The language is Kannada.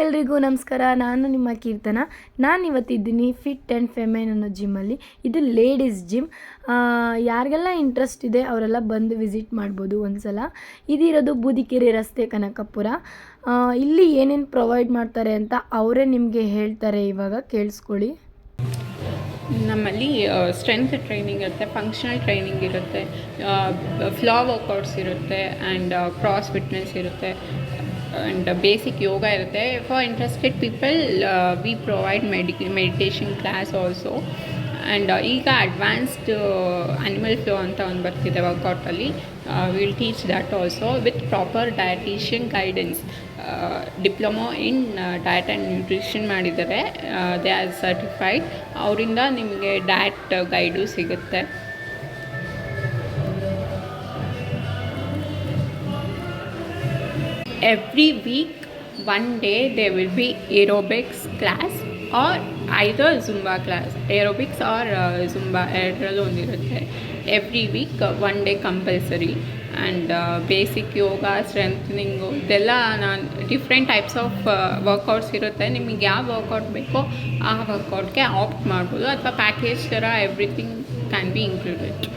ಎಲ್ರಿಗೂ ನಮಸ್ಕಾರ. ನಾನು ನಿಮ್ಮ ಕೀರ್ತನ. ನಾನು ಇವತ್ತಿದ್ದೀನಿ ಫಿಟ್ ಆ್ಯಂಡ್ ಫೆಮೈನ್ ಅನ್ನೋ ಜಿಮ್ಮಲ್ಲಿ. ಇದು ಲೇಡೀಸ್ ಜಿಮ್. ಯಾರಿಗೆಲ್ಲ ಇಂಟ್ರೆಸ್ಟ್ ಇದೆ ಅವರೆಲ್ಲ ಬಂದು ವಿಸಿಟ್ ಮಾಡ್ಬೋದು ಒಂದ್ಸಲ. ಇದಿರೋದು ಬೂದಿಕೆರೆ ರಸ್ತೆ, ಕನಕಪುರ. ಇಲ್ಲಿ ಏನೇನು ಪ್ರೊವೈಡ್ ಮಾಡ್ತಾರೆ ಅಂತ ಅವರೇ ನಿಮಗೆ ಹೇಳ್ತಾರೆ, ಇವಾಗ ಕೇಳಿಸ್ಕೊಳ್ಳಿ. ನಮ್ಮಲ್ಲಿ ಸ್ಟ್ರೆಂತ್ ಟ್ರೈನಿಂಗ್ ಇರುತ್ತೆ, ಫಂಕ್ಷನಲ್ ಟ್ರೈನಿಂಗ್ ಇರುತ್ತೆ, ಫ್ಲೋ ವರ್ಕೌಟ್ಸ್ ಇರುತ್ತೆ, ಆ್ಯಂಡ್ ಕ್ರಾಸ್ ಫಿಟ್ನೆಸ್ ಇರುತ್ತೆ, ಆ್ಯಂಡ್ ಬೇಸಿಕ್ ಯೋಗ ಇರುತ್ತೆ. For interested people we provide meditation class also. And ಈಗ ಅಡ್ವಾನ್ಸ್ಡ್ ಅನಿಮಲ್ ಫ್ಲೋ ಅಂತ ಒಂದು ಬರ್ತಿದೆ ವರ್ಕೌಟಲ್ಲಿ. Will teach that also with proper dietician guidance. Diploma in diet and nutrition ಮಾಡಿದ್ದಾರೆ, ದೇ ಆರ್ ಸರ್ಟಿಫೈಡ್. ಅವರಿಂದ ನಿಮಗೆ ಡಯಟ್ ಗೈಡು ಸಿಗುತ್ತೆ. Every week, one day there will be aerobics class or either Zumba class. Aerobics or Zumba ಎರಡರಲ್ಲೂ ಒಂದಿರುತ್ತೆ. Every week one day compulsory. And basic yoga, strengthening ಇದೆಲ್ಲ ಡಿಫ್ರೆಂಟ್ ಟೈಪ್ಸ್ ಆಫ್ ವರ್ಕೌಟ್ಸ್ ಇರುತ್ತೆ. ನಿಮಗೆ ಯಾವ ವರ್ಕೌಟ್ ಬೇಕೋ ಆ ವರ್ಕೌಟ್ಗೆ ಆಪ್ಟ್ ಮಾಡ್ಬೋದು, ಅಥವಾ ಪ್ಯಾಕೇಜ್ ಥರ ಎವ್ರಿಥಿಂಗ್ ಕ್ಯಾನ್ ಬಿ ಇನ್ಕ್ಲೂಡೆಡ್.